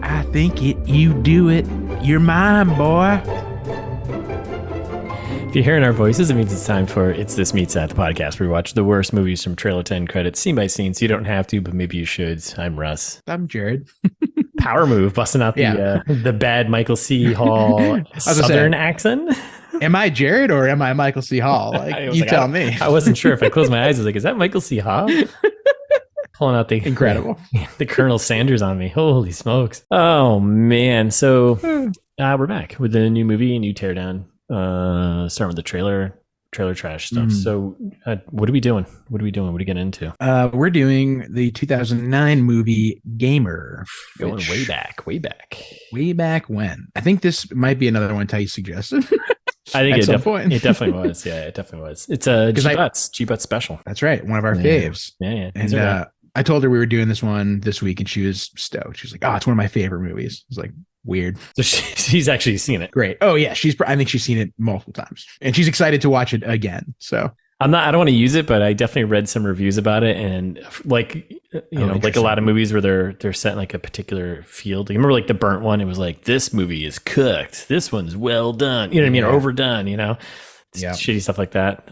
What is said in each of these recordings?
I think you do it. You're mine, boy. If you're hearing our voices, it means it's time for It's This Meets That, the podcast where we watch the worst movies from trailer to end credits, scene by scene, so you don't have to, but maybe you should. I'm Russ. I'm Jared. Power move, busting out the bad Michael C. Hall Southern accent. Am I Jared or am I Michael C. Hall? Tell me. I wasn't sure. If I closed my eyes, I was like, is that Michael C. Hall? Pulling out the incredible the Colonel Sanders on me. Holy smokes. Oh, man. So we're back with a new movie, a new teardown. Starting with the trailer trash stuff. So what are we doing? What are we getting into? We're doing the 2009 movie Gamer. Going way back when. I think this might be another one Ty suggested. I think it definitely was. Yeah, it definitely was. It's a G Butts special. That's right. One of our faves. Yeah. And I told her we were doing this one this week and she was stoked. She was like, oh, it's one of my favorite movies. I was like, weird. So she's actually seen it. Great. Oh yeah. I think she's seen it multiple times and she's excited to watch it again. So I don't want to use it, but I definitely read some reviews about it. And like a lot of movies where they're set in like a particular field. You remember like the Burnt one? It was like, this movie is cooked. This one's well done. You know what I mean? Or overdone, shitty stuff like that.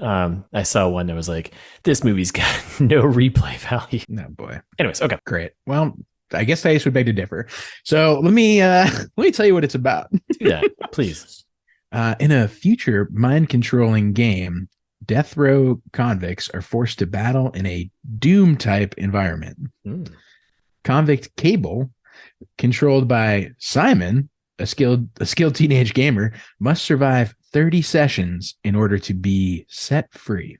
I saw one that was like, this movie's got no replay value. No, boy. Anyways. Okay. Great. Well, I guess Thais would beg to differ. So let me tell you what it's about. Do that, please. In a future mind-controlling game, death row convicts are forced to battle in a Doom-type environment. Convict Cable, controlled by Simon, a skilled teenage gamer, must survive 30 sessions in order to be set free.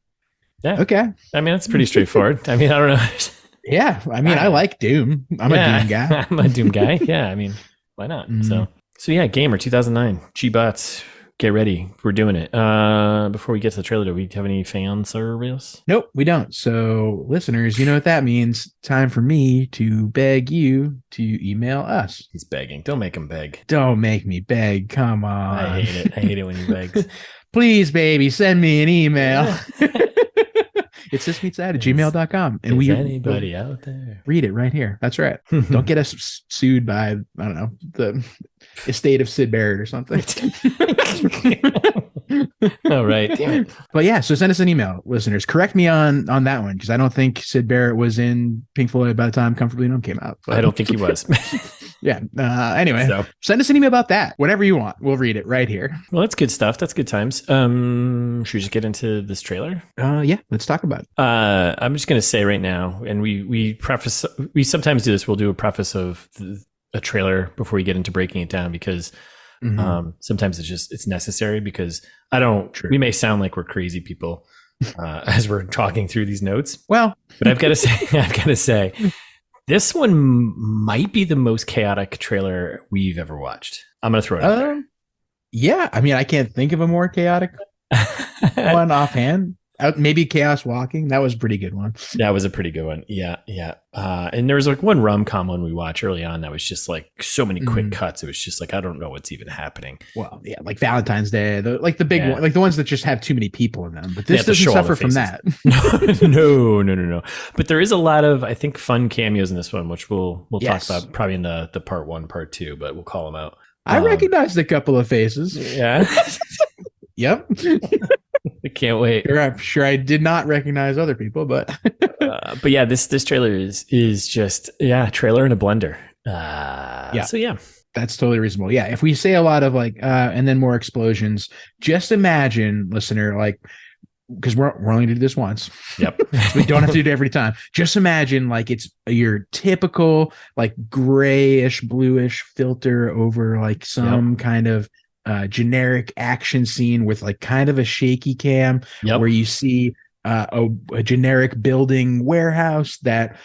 Yeah. Okay. I mean, that's pretty straightforward. I mean, I don't know. Yeah. I mean, I like Doom. I'm a Doom guy. I'm a Doom guy. Yeah. I mean, why not? So yeah, Gamer 2009, G Butts. Get ready. We're doing it. Before we get to the trailer, do we have any fan service? Nope, we don't. So listeners, you know what that means. Time for me to beg you to email us. He's begging. Don't make him beg. Don't make me beg. Come on. I hate it. I hate it when you beg. Please, baby, send me an email. It's thismeetsthat@gmail.com. And we anybody out there read it right here. That's right. Don't get us sued by, I don't know, the estate of Sid Barrett or something. Oh, right. Damn it. But yeah, so send us an email, listeners. Correct me on that one, because I don't think Sid Barrett was in Pink Floyd by the time Comfortably Numb came out. But I don't think he was. Yeah. Anyway, send us an email about that. Whatever you want. We'll read it right here. Well, that's good stuff. That's good times. Should we just get into this trailer? Yeah, let's talk about it. I'm just going to say right now, and we sometimes do this. We'll do a preface of a trailer before we get into breaking it down, because sometimes it's necessary, because we may sound like we're crazy people as we're talking through these notes. Well, but I've got to say, this one might be the most chaotic trailer we've ever watched. I'm going to throw it out there. Yeah. I mean, I can't think of a more chaotic one offhand. Maybe Chaos Walking. That was a pretty good one. That was a pretty good one. Yeah. And there was like one rom-com one we watched early on that was just like so many quick cuts. It was just like, I don't know what's even happening. Well, yeah, like Valentine's Day, the big one, like the ones that just have too many people in them. But this doesn't suffer from that. No. But there is a lot of, I think, fun cameos in this one, which we'll talk about probably in the part 1, part 2, but we'll call them out. I recognized a couple of faces. Yeah. Yep. I can't wait. I'm sure I did not recognize other people, but yeah, this trailer is just trailer in a blender. So yeah, that's totally reasonable. Yeah, if we say a lot of like and then more explosions, just imagine, listener, like, because we're only gonna do this once. Yep. We don't have to do it every time. Just imagine like it's your typical like grayish, bluish filter over like some kind of generic action scene with like kind of a shaky cam where you see a generic building warehouse that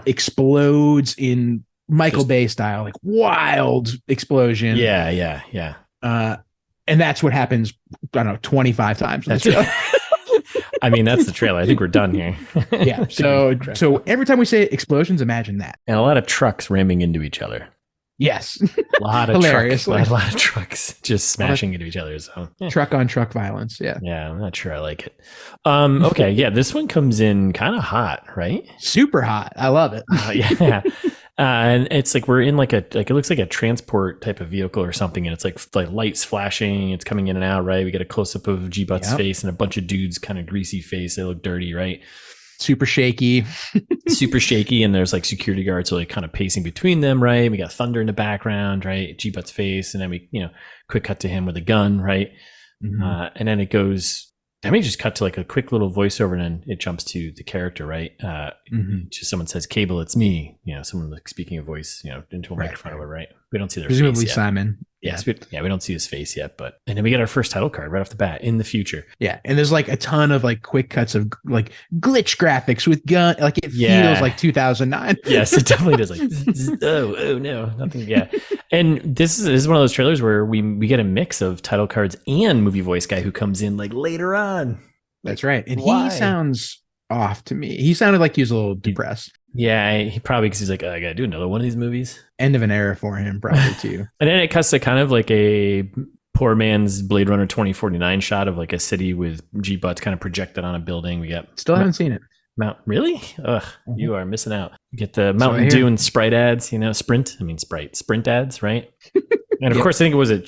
explodes in Michael Bay style, like wild explosion. Yeah. And that's what happens, I don't know, 25 times. That's I mean, that's the trailer. I think we're done here. Yeah. So every time we say explosions, imagine that. And a lot of trucks ramming into each other. Yes. A lot of Hilarious. trucks, a lot of trucks just smashing into each other. So truck on truck violence. Yeah. Yeah, I'm not sure I like it. Okay, yeah, this one comes in kind of hot, right? Super hot. I love it. Yeah. And it's like we're in like it looks like a transport type of vehicle or something, and it's like lights flashing, it's coming in and out, right? We get a close up of G Butts' face and a bunch of dudes kind of greasy face. They look dirty, right? Super shaky. Super shaky, and there's like security guards like kind of pacing between them, right? We got thunder in the background, right? G Butts' face, and then we quick cut to him with a gun, right? Mm-hmm. And then it goes. Then we just cut to like a quick little voiceover, and then it jumps to the character, right? Just someone says, "Cable, it's me." Someone like speaking a voice, into a microphone, over, right? We don't see their presumably face yet. Simon. Yes, we don't see his face yet, and then we get our first title card right off the bat in the future. Yeah, and there's like a ton of like quick cuts of like glitch graphics with gun, like it feels like 2009. Yes, it definitely does. Like, oh no, nothing. Yeah, and this is one of those trailers where we get a mix of title cards and movie voice guy who comes in like later on. That's right, and he sounds off to me. He sounded like he was a little depressed. Yeah, he probably, because he's like, I gotta do another one of these movies. End of an era for him, probably too. And then it cuts to kind of like a poor man's Blade Runner 2049 shot of like a city with G Butts kind of projected on a building. We got still haven't seen it. Really? Ugh, you are missing out. You get the Mountain Dew and Sprite ads, Sprint ads, right? And of course, I think it was a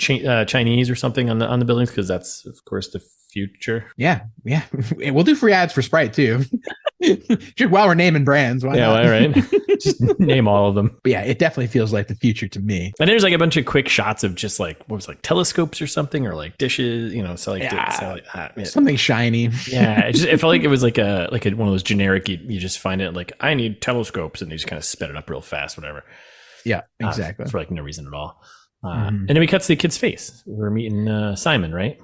Chinese or something on the buildings, because that's of course the future. Yeah. We'll do free ads for Sprite too. Just while we're naming brands. Why not? Right. Just name all of them. But yeah, it definitely feels like the future to me. And there's like a bunch of quick shots of just like telescopes or something, or like dishes, something shiny. Yeah, it felt like it was like one of those generic. You just find it like, I need telescopes, and they just kind of sped it up real fast, whatever. Yeah, exactly. For like no reason at all. And then we cut to the kid's face. We're meeting Simon, right?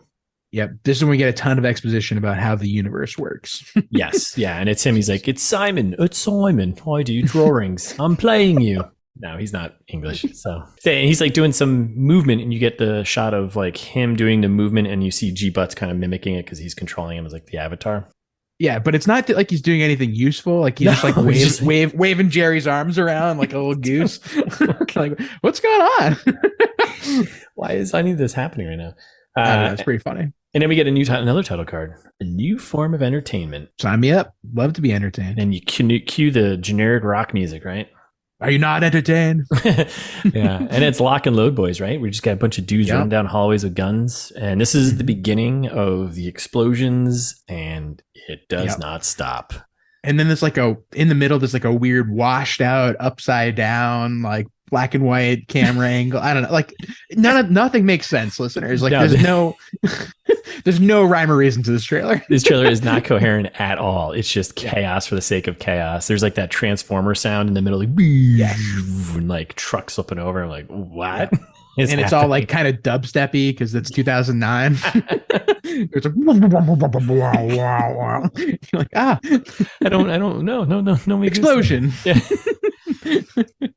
Yep. This is when we get a ton of exposition about how the universe works. Yes. Yeah. And it's him. He's like, it's Simon. I do drawings. I'm playing you. No, he's not English. So he's like doing some movement, and you get the shot of like him doing the movement, and you see G Butts kind of mimicking it because he's controlling him as like the avatar. Yeah, but it's not like he's doing anything useful. Like he's just like waving Jerry's arms around like a little goose. Like, what's going on? Why is any of this happening right now? That's pretty funny. And then we get another title card, a new form of entertainment. Sign me up. Love to be entertained. And you cue the generic rock music, right? Are you not entertained? Yeah. And it's lock and load boys, right? We just got a bunch of dudes running down hallways with guns. And this is the beginning of the explosions, and it does not stop. And then there's like in the middle, there's like a weird washed out, upside down, like black and white camera angle. I don't know. Like nothing makes sense, listeners. Like there's no rhyme or reason to this trailer. This trailer is not coherent at all. It's just chaos for the sake of chaos. There's like that transformer sound in the middle, like, and like trucks flipping over. I'm like, what? And it's all like kind of dubsteppy because it's 2009. It's like, you're like, I don't know. No explosion. Yeah.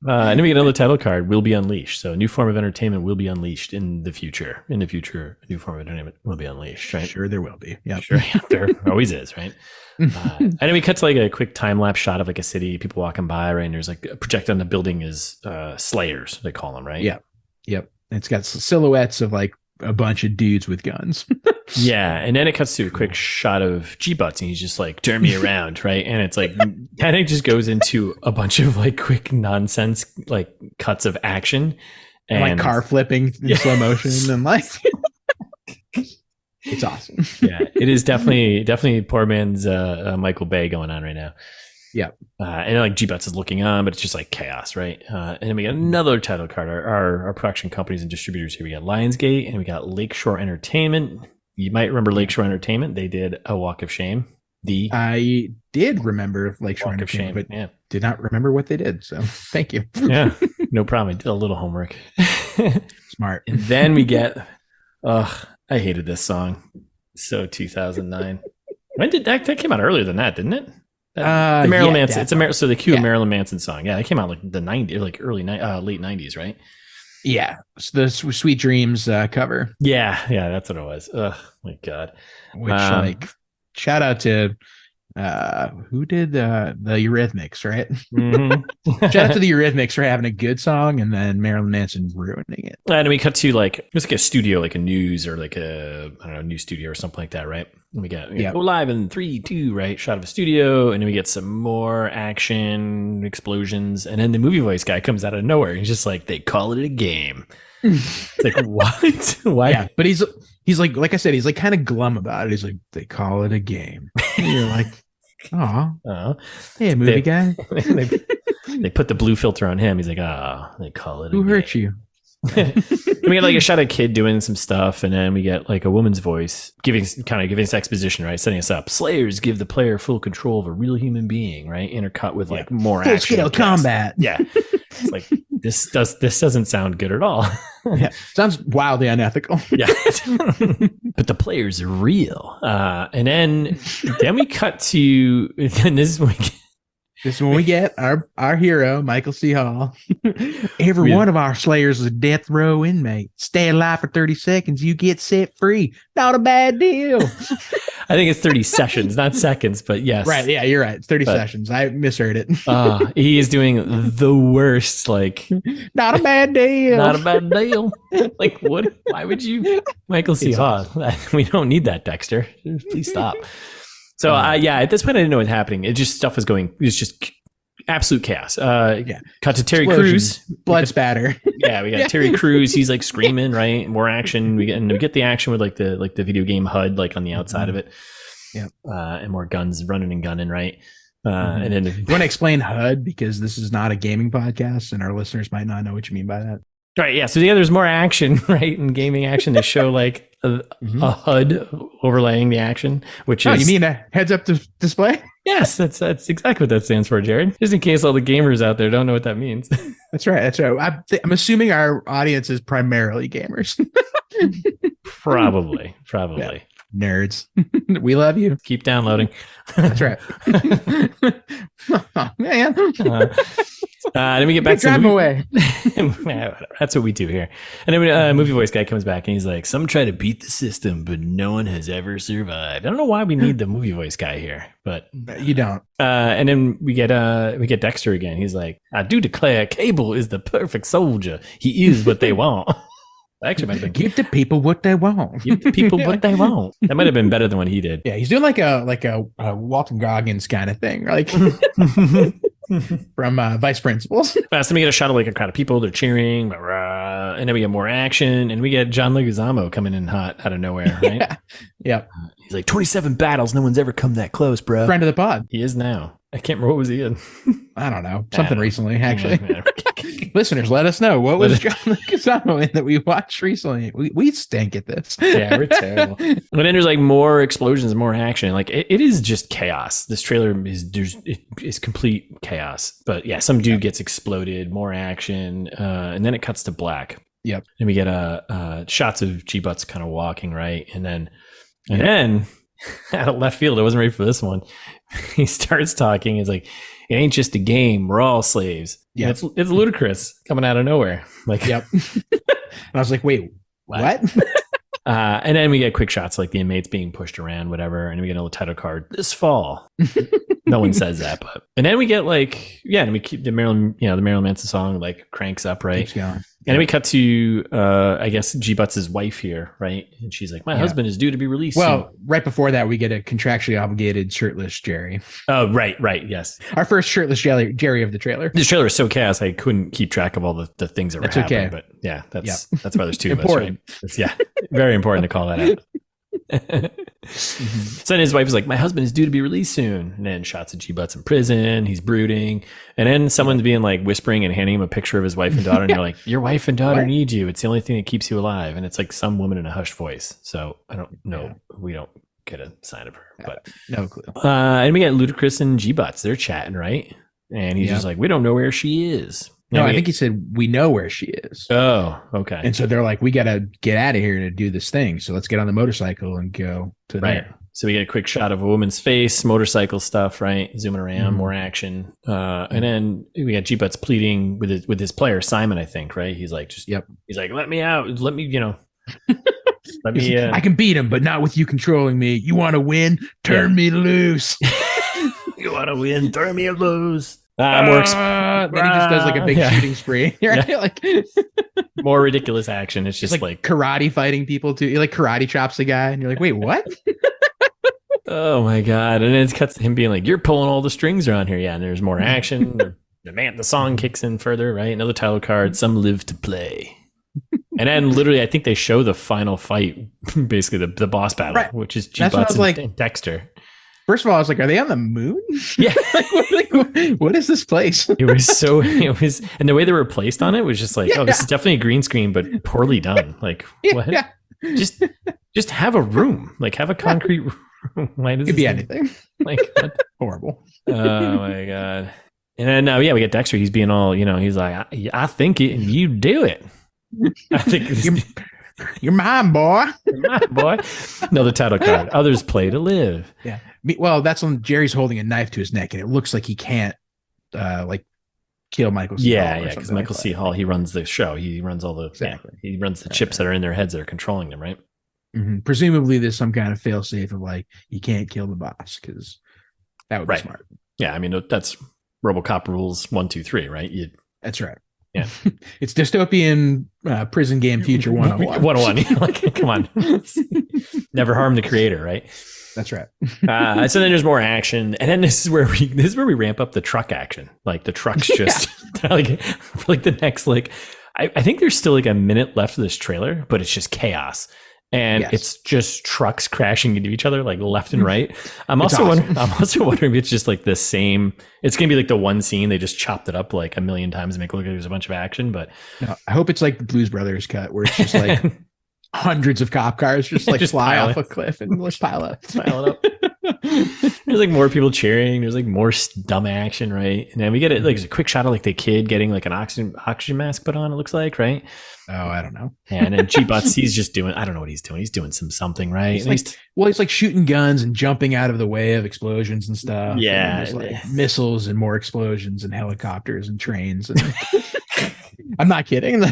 And then we get another title card, will be unleashed. So a new form of entertainment will be unleashed in the future. A new form of entertainment will be unleashed, right? Sure, there will be. Yeah, sure. There always is, right? And then we cut to like a quick time lapse shot of like a city, people walking by, right? And there's like a projected on the building is Slayers, they call them, right? Yeah. Yep. It's got silhouettes of like a bunch of dudes with guns. Yeah. And then it cuts to a quick shot of G Butts, and he's just like, turn me around, right? And it's like, kind of just goes into a bunch of like quick nonsense, like cuts of action. And like car flipping in slow motion, and like, it's awesome. Yeah. It is definitely poor man's Michael Bay going on right now. Yeah. And like G Butts is looking on, but it's just like chaos, right? And then we got another title card. Our production companies and distributors here. We got Lionsgate, and we got Lakeshore Entertainment. You might remember Lakeshore Entertainment. They did A Walk of Shame. I did remember Lakeshore Entertainment, but did not remember what they did. So thank you. Yeah, no problem. I did a little homework. Smart. And then we get, I hated this song. So 2009. When did that came out earlier than that, didn't it? The Marilyn Manson. So the cue Marilyn Manson song. Yeah, it came out like the 90s, like late 90s, right? Yeah, the Sweet Dreams cover. Yeah, that's what it was. Oh my god! Which like shout out to Who did the Eurythmics, right? Mm-hmm. Shout out to the Eurythmics for having a good song, and then Marilyn Manson ruining it. And we cut to like it was like a studio, like a news or like a I don't know news studio or something like that, right? And we go live in 3, 2, right? Shot of a studio, and then we get some more action explosions, and then the movie voice guy comes out of nowhere. He's just like, they call it a game. It's like, what? Why? Yeah, but he's like I said, he's like kind of glum about it. He's like, they call it a game. And you're like, oh, hey, movie guy. They put the blue filter on him. He's like, they call it. Who hurt you? We get like a shot of a kid doing some stuff, and then we get like a woman's voice giving us exposition, right? Setting us up. Slayers give the player full control of a real human being, right? Intercut with like more full action, scale combat. Yeah, it's like this doesn't sound good at all. Yeah, sounds wildly unethical. Yeah, but the players are real. And then we cut to, and this is when we get our hero, Michael C. Hall. Every one of our slayers is a death row inmate. Stay alive for 30 seconds, you get set free. Not a bad deal. I think it's 30 sessions, not seconds, but yes. Right, yeah, you're right. It's 30 sessions. I misheard it. He is doing the worst, like... Not a bad deal. Not a bad deal. Like, what? Why would you... Michael C. Hall. We don't need that, Dexter. Please stop. So at this point I didn't know what was happening. It just stuff was going. It was just absolute chaos. Cut to Terry Crews, blood spatter. Yeah, we got Terry Crews. He's like screaming, right? More action. We get the action with like the video game HUD like on the outside of it. Yeah, and more guns running and gunning, right? And then you want to explain HUD because this is not a gaming podcast, and our listeners might not know what you mean by that. Right, yeah. So there's more action, right? In gaming action, they show like a HUD overlaying the action, which is... you mean a heads-up display? Yes, that's exactly what that stands for, Jared. Just in case all the gamers out there don't know what that means. That's right. I'm assuming our audience is primarily gamers. Probably. Yeah. Nerds. We love you. Keep downloading. That's right. Oh, man. Then we get back to drive away. That's what we do here. And then movie voice guy comes back and he's like, some try to beat the system, but no one has ever survived. I don't know why we need the movie voice guy here, but you don't. And then we get Dexter again. He's like, I do declare Cable is the perfect soldier. He is what they want. Actually, might have been give the people what they want. Give the people what they want. That might have been better than what he did. Yeah, he's doing like a Walton Goggins kind of thing, like from Vice Principals. So we get a shot of like a crowd of people. They're cheering, and then we get more action, and we get John Leguizamo coming in hot out of nowhere, right? Yeah. He's like 27 battles. No one's ever come that close, bro. Friend of the pod. He is now. I can't remember what was he in. I don't know. Something recently, actually. Listeners, let us know. What was John Leguizamo in that we watched recently? We stink at this. Yeah, we're terrible. But then there's like more explosions, more action. Like it is just chaos. This trailer is complete chaos. But yeah, some dude gets exploded, more action, and then it cuts to black. Yep. And we get shots of G Butts kind of walking, right? And then out of left field, I wasn't ready for this one. He starts talking. He's like, it ain't just a game. We're all slaves. Yeah. It's Ludacris coming out of nowhere. Like, yep. And I was like, wait, what? And then we get quick shots like the inmates being pushed around, whatever. And we get a little title card this fall. No one says that, but and then we get like and we keep the Marilyn Manson song like cranks up, right? Keeps going. And then we cut to I guess G Butts' wife here, right? And she's like, my husband is due to be released. Well, soon. Right before that, we get a contractually obligated shirtless Gerry. Oh, right, yes. Our first shirtless Gerry of the trailer. This trailer is so chaos, I couldn't keep track of all the things that were happening. Okay. But yeah, that's why there's two of us, right? Very important to call that out. So then his wife is like, my husband is due to be released soon, and then shots of G Butts in prison. He's brooding, and then someone's being like whispering and handing him a picture of his wife and daughter, and you're like, your wife and daughter need you. It's the only thing that keeps you alive. And it's like some woman in a hushed voice. So I don't know. We don't get a sign of her, but no clue. And we got Ludacris and G Butts. They're chatting, right? And he's just like, we don't know where she is. No, I think he said, we know where she is. Oh, okay. And so they're like, we got to get out of here to do this thing. So let's get on the motorcycle and go to there. So we get a quick shot of a woman's face, motorcycle stuff, right? Zooming around, more action. And then we got G Butts pleading with his player, Simon, I think, right? He's like, he's like, let me out. Let me, let me. I can beat him, but not with you controlling me. You want to win? Turn me loose. You want to win? Throw me a lose. Then he just does like a big shooting spree. Right? Yeah. Like more ridiculous action. It's just like karate fighting people too. He like karate chops the guy, and you're like, wait, what? Oh my god! And then it cuts to him being like, "You're pulling all the strings around here." Yeah, and there's more action. The song kicks in further, right? Another title card. Some live to play. And then literally, I think they show the final fight, basically the boss battle, right, which is G Butts and Dexter. First of all, I was like, are they on the moon? Yeah. What is this place? And the way they were placed on it was just like, this is definitely a green screen, but poorly done. Like, what? Yeah. Just have a room, like have a concrete room. Why does it could be anything? Like, what? Horrible. Oh my God. And then, we get Dexter. He's being all, he's like, I think it and you do it. I think you're mine, boy. You're mine, boy. No, the title card. Others play to live. Yeah. Well, that's when Jerry's holding a knife to his neck, and it looks like he can't, kill Michael C. Hall. Yeah, because Michael C. Hall, he runs the show. He runs all the he runs the chips that are in their heads that are controlling them, right? Mm-hmm. Presumably, there's some kind of fail-safe of like you can't kill the boss because that would be smart. Yeah, I mean that's RoboCop rules 1, 2, 3, right? That's right. Yeah, it's dystopian prison game future 101. 101. Like, come on, never harm the creator, right? That's right. So then there's more action, and then this is where we ramp up the truck action. Like the trucks just like the next I think there's still like a minute left of this trailer, but it's just chaos. And it's just trucks crashing into each other like left and right. I'm also wondering if it's just like the same. It's gonna be like the one scene they just chopped it up like a million times to make it look like there's a bunch of action. But no, I hope it's like the Blues Brothers cut where it's just like hundreds of cop cars just like fly off a cliff and let's pile up. There's like more people cheering. There's like more dumb action, right? And then we get it like a quick shot of like the kid getting like an oxygen mask put on. It looks like, right? Oh, I don't know. And then G Butts, he's just doing. I don't know what he's doing. He's doing something, right? He's like shooting guns and jumping out of the way of explosions and stuff. Yeah, and like missiles and more explosions and helicopters and trains. And I'm not kidding.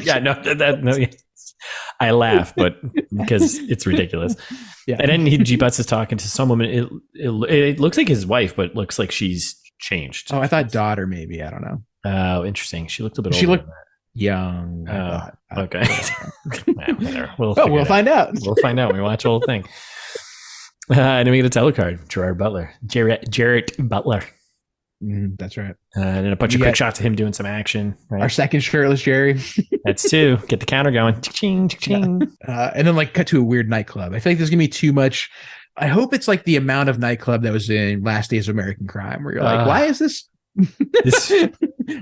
I laugh, but because it's ridiculous. Yeah. And then G Butts is talking to some woman. It looks like his wife, but looks like she's changed. Oh, I thought daughter, maybe. I don't know. Oh, interesting. She looked a bit older. She looked young. Okay. We'll find out. We'll find out when we watch the whole thing. And then we get a telecard. Gerard Butler. Gerard Butler. That's right. And then a bunch of quick shots of him doing some action. Right? Our second shirtless Jerry. That's 2. Get the counter going. Ching, ching. And then cut to a weird nightclub. I feel like there's gonna be too much. I hope it's like the amount of nightclub that was in Last Days of American Crime, where you're like, why is this?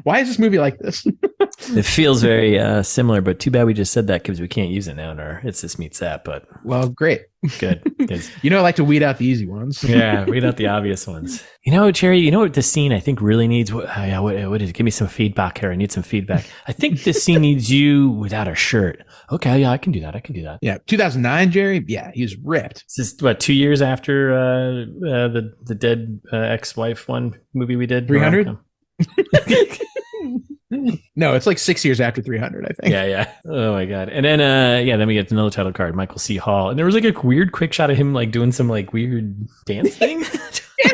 Why is this movie like this? It feels very similar, but too bad we just said that because we can't use it now in our It's This Meets That. But great, good. I like to weed out the easy ones. Yeah, weed out the obvious ones. Jerry, what this scene I think really needs? What is it? Give me some feedback here. I need some feedback. I think this scene needs you without a shirt. Okay, yeah, I can do that. Yeah, 2009, Jerry. Yeah, he was ripped. This is 2 years after the dead ex-wife movie we did. 300. No, it's like 6 years after 300, I think. Yeah. Oh my God. And then then we get another title card, Michael C. Hall, and there was like a weird quick shot of him like doing some like weird dance thing. Yeah.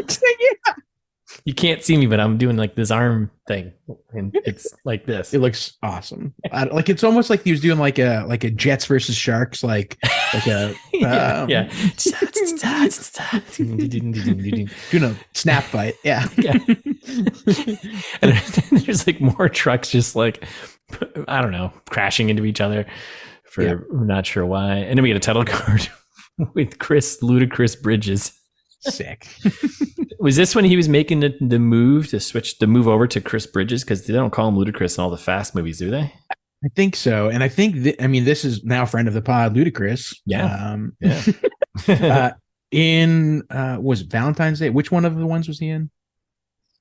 You can't see me, but I'm doing like this arm thing, and it's like this. It looks awesome. It's almost like he was doing like a Jets versus Sharks, like a doing a snap fight. Yeah. And then there's like more trucks just like, I don't know, crashing into each other for I'm not sure why. And then we get a title card with Ludacris Bridges. Sick. Was this when he was making the move to switch the move over to Chris Bridges? Because they don't call him Ludacris in all the Fast movies, do they? I think so. And I think this is now friend of the pod, Ludacris. Yeah. Was it Valentine's Day? Which one of the ones was he in?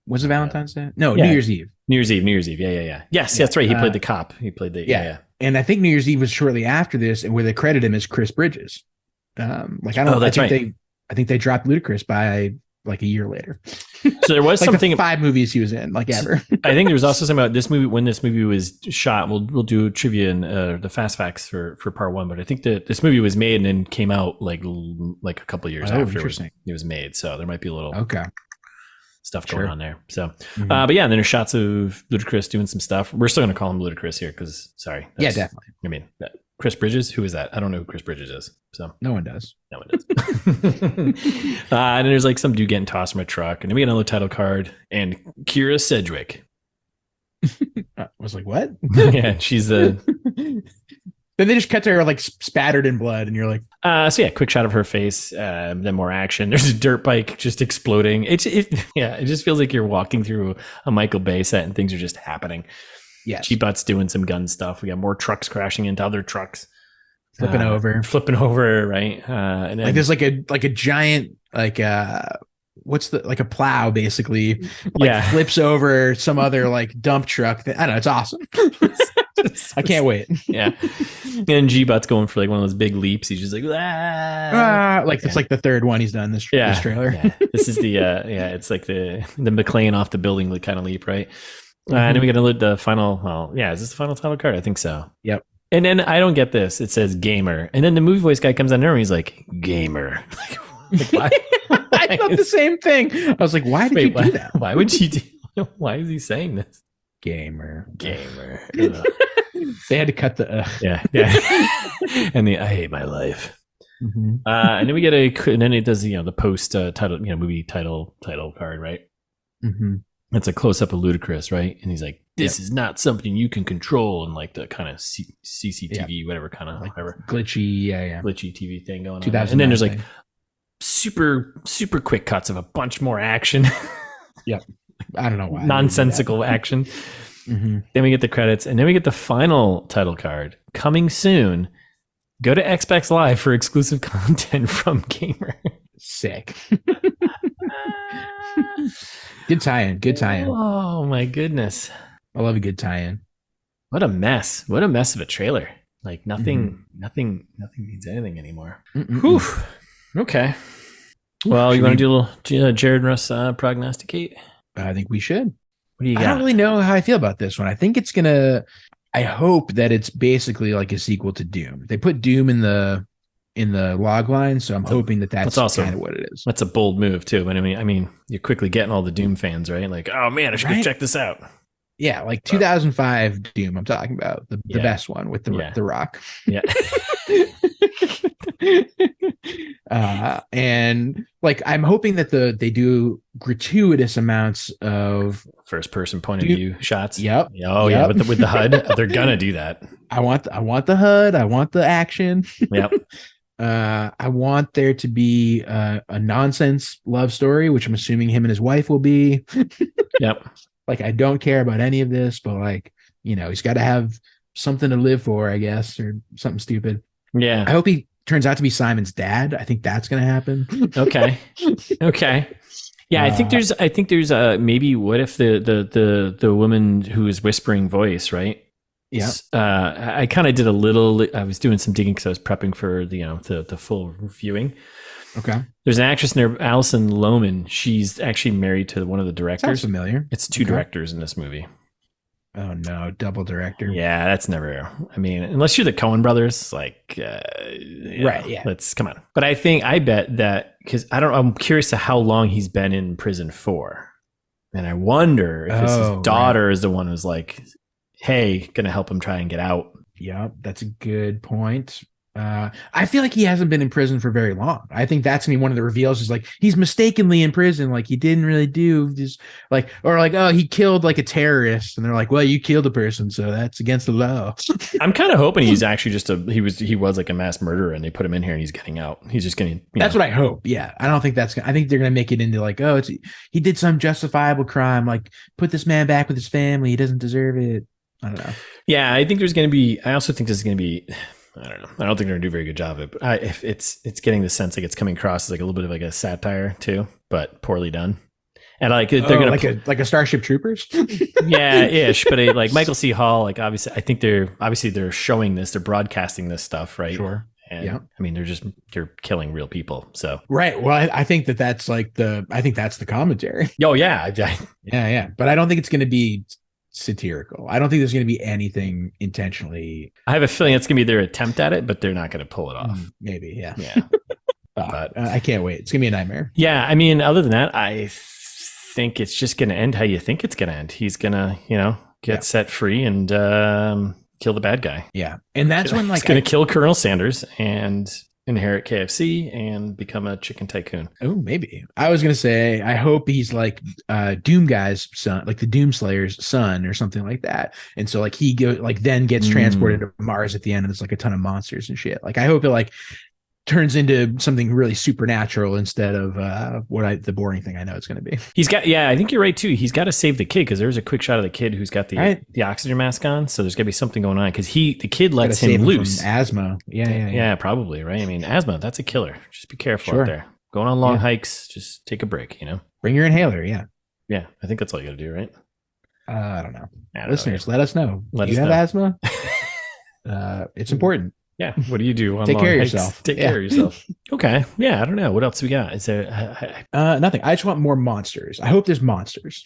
Was it Valentine's Day? No, yeah. New Year's Eve. New Year's Eve. Yeah. Yes, that's right. He played the cop. He played the yeah. And I think New Year's Eve was shortly after this, and where they credit him as Chris Bridges. I think they dropped Ludacris by like a year later. So there was something the 5 movies he was in, like ever. I think there was also something about this movie when this movie was shot. We'll do trivia and the fast facts for part 1, but I think that this movie was made and then came out like a couple of years after it was made. So there might be a little stuff going on there. So, but yeah, and then there's shots of Ludacris doing some stuff. We're still going to call him Ludacris here because, sorry. Yeah, definitely. I mean, Chris Bridges, who is that? I don't know who Chris Bridges is. So no one does. And then there's like some dude getting tossed from a truck, and then we get another title card, and Kyra Sedgwick. I was like, what? Yeah, she's the. Then they just cut to her like spattered in blood, and you're like, so yeah, quick shot of her face. Then more action. There's a dirt bike just exploding. It just feels like you're walking through a Michael Bay set, and things are just happening. Yeah, Gerry Butts doing some gun stuff. We got more trucks crashing into other trucks, flipping over, right? And then, like there's like a giant what's a plow basically flips over some other like dump truck. I don't know. It's awesome. I can't wait. Yeah. And Gerry Butts going for like one of those big leaps. He's just like, it's like the third one he's done this trailer. Yeah. This is the it's like the McLean off the building kind of leap, right? And then we get the final. Well, yeah, is this the final title card? I think so. Yep. And then I don't get this. It says gamer, and then the movie voice guy comes on there and he's like, gamer. Like why? I thought the same thing. I was like, why did you do that? Why would you do? Why is he saying this? Gamer. They had to cut the yeah and I hate my life. And then we get and then it does the post title movie title card, right? It's a close up of Ludacris, right? And he's like, this is not something you can control, and like the kind of CCTV whatever kind of like whatever glitchy TV thing going on. And then there's like super quick cuts of a bunch more action. Yep. I don't know why. Nonsensical action. Then we get the credits, and then we get the final title card coming soon. Go to Xbox Live for exclusive content from Gamer. Sick. Good tie-in. Oh my goodness. I love a good tie-in. What a mess. What a mess of a trailer. Like nothing means anything anymore. Whew. Okay. Well, you want to do a little Jared and Russ prognosticate? I think we should. What do you got? I don't really know how I feel about this one. I think it's I hope that it's basically like a sequel to Doom. They put Doom in the log line, so I'm hoping that's also kind of what it is. That's a bold move too. But I mean, you're quickly getting all the Doom fans, right? Like, oh man, I should go check this out. Yeah, like 2005 Doom. I'm talking about the best one with the Rock. Yeah. And like I'm hoping that they do gratuitous amounts of first person point of view shots. Yep. Oh yeah, with the HUD, they're gonna do that. I want the HUD. I want the action. Yep. I want there to be a nonsense love story, which I'm assuming him and his wife will be. Yep. Like I don't care about any of this, but like he's got to have something to live for, I guess, or something stupid. Yeah. I hope he turns out to be Simon's dad. I think that's going to happen. Okay. Yeah, I think there's maybe what if the woman who is whispering voice, right? Yeah. I kind of did a little. I was doing some digging because I was prepping for the full viewing. Okay. There's an actress named Alison Lohman. She's actually married to one of the directors. Sounds familiar. It's two directors in this movie. Oh no, double director. Yeah, that's never. I mean, unless you're the Coen brothers, like, right? Yeah. Let's come on. But I bet that because I'm curious to how long he's been in prison for, and I wonder if his daughter is the one who's like, "Hey, gonna help him try and get out." Yep, that's a good point. I feel like he hasn't been in prison for very long. I think that's gonna be one of the reveals is like he's mistakenly in prison, like he didn't really do this, like, or like, oh, he killed like a terrorist, and they're like, well, you killed a person, so that's against the law. I'm kind of hoping he's actually just he was like a mass murderer, and they put him in here, and he's getting out. He's just getting. That's what I hope. Yeah, I don't think I think they're gonna make it into like, oh, he did some justifiable crime, like put this man back with his family. He doesn't deserve it. I don't know. Yeah, I think there's gonna be. I also think this is gonna be. I don't know. I don't think they're gonna do a very good job of it. But if it's getting the sense like it's coming across as like a little bit of like a satire too, but poorly done. And like they're gonna like a Starship Troopers. Yeah, ish. But like Michael C. Hall, like obviously, I think they're showing this, they're broadcasting this stuff, right? Sure. And I mean, they're killing real people. So right. Well, I think that's like I think that's the commentary. Oh yeah, yeah. But I don't think it's gonna be satirical. I don't think there's going to be anything intentionally. I have a feeling it's going to be their attempt at it, but they're not going to pull it off. Maybe, yeah. But I can't wait. It's going to be a nightmare. Yeah, I mean, other than that, I think it's just going to end how you think it's going to end. He's going to, get set free and kill the bad guy. Yeah. And that's when he's going to kill Colonel Sanders and inherit KFC and become a chicken tycoon. Oh, maybe. I was going to say, I hope he's like Doom guy's son, like the Doom Slayer's son or something like that. And so like then gets transported to Mars at the end and there's like a ton of monsters and shit. Like I hope it like turns into something really supernatural instead of the boring thing I know it's going to be. I think you're right too. He's got to save the kid because there's a quick shot of the kid who's got the oxygen mask on. So there's got to be something going on because the kid lets him loose. Asthma. Yeah, probably, right? I mean, asthma, that's a killer. Just be careful out there. Going on long hikes, just take a break, Bring your inhaler, yeah. Yeah, I think that's all you got to do, right? I don't know. Listeners, let us know. Do you have asthma? It's important. Yeah. What do you do? Take care of yourself. Take care of yourself. Okay. Yeah. I don't know. What else we got? Is there nothing? I just want more monsters. I hope there's monsters.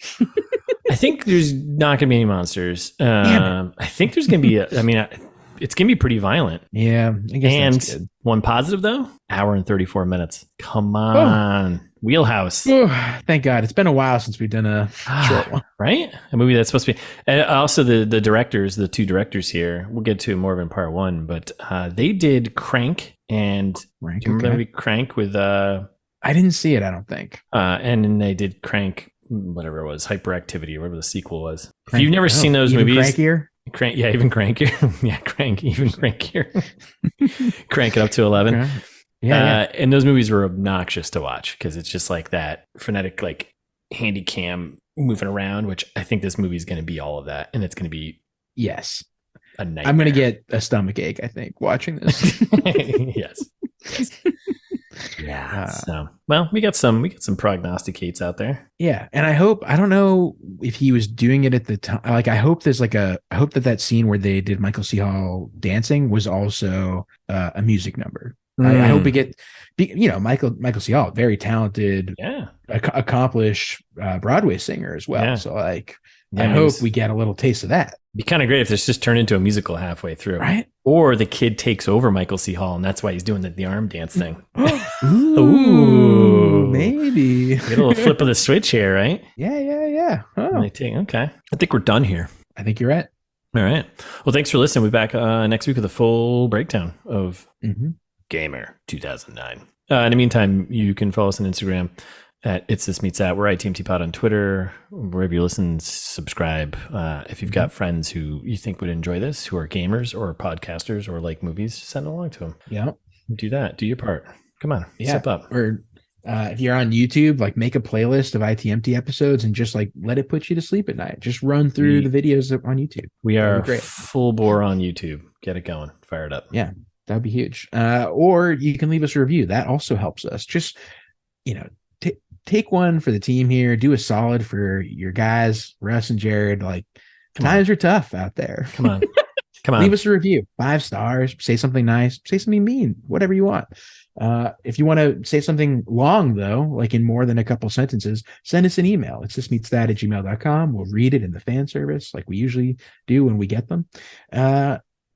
I think there's not going to be any monsters. I think there's going to be it's going to be pretty violent. Yeah. I guess that's good. One positive though, hour and 34 minutes. Come on. Wheelhouse. Oh, thank God. It's been a while since we've done a short one. Right? A movie that's supposed to be. And also the directors, the two directors here, we'll get to more of in part one, but they did Crank and do you remember the movie Crank with I didn't see it, I don't think. And then they did Crank, whatever it was, Hyperactivity, or whatever the sequel was. If you've never seen those movies. Crankier? Even crankier. Yeah, Crank, even crankier. Crank it up to 11. Okay. Yeah. And those movies were obnoxious to watch because it's just like that frenetic, like handy cam moving around, which I think this movie is going to be all of that. And it's going to be a nightmare. I'm going to get a stomach ache, I think, watching this. Yes. Yeah. We got some prognosticates out there. Yeah. And I don't know if he was doing it at the time. Like, I hope that scene where they did Michael C. Hall dancing was also a music number. I hope we get, Michael C. Hall, very talented, accomplished Broadway singer as well. Yeah. So I hope we get a little taste of that. It'd be kind of great if this just turned into a musical halfway through, right? Or the kid takes over Michael C. Hall, and that's why he's doing the arm dance thing. Ooh, maybe get a little flip of the switch here, right? Yeah. Oh. Okay, I think we're done here. I think you're right. All right. Well, thanks for listening. We'll be back next week with a full breakdown of Gamer 2009. In the meantime, you can follow us on Instagram at It's This Meets That. We're ITMTPod on Twitter. Wherever you listen, subscribe. If you've got friends who you think would enjoy this, who are gamers or podcasters or like movies, send it along to them. Yeah. Do that. Do your part. Come on. Step up. Or if you're on YouTube, like make a playlist of ITMT episodes and just like let it put you to sleep at night. Just run through the videos on YouTube. We are full bore on YouTube. Get it going. Fire it up. Yeah. That'd be huge. Or you can leave us a review. That also helps us. Just, take one for the team here. Do a solid for your guys, Russ and Jared. Like, times are tough out there. Come on. Leave us a review. 5 stars. Say something nice. Say something mean. Whatever you want. If you want to say something long, though, like in more than a couple sentences, send us an email. It's thismeetsthat@gmail.com. We'll read it in the fan service like we usually do when we get them.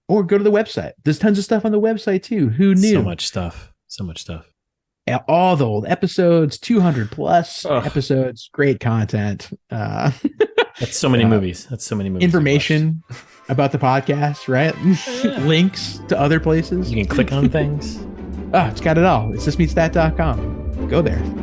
Or go to the website. There's tons of stuff on the website, too. Who knew? So much stuff. All the old episodes, 200 plus episodes, great content. That's so many movies. Information about the podcast, right? Links to other places. You can click on things. It's got it all. It's thismeetsthat.com. Go there.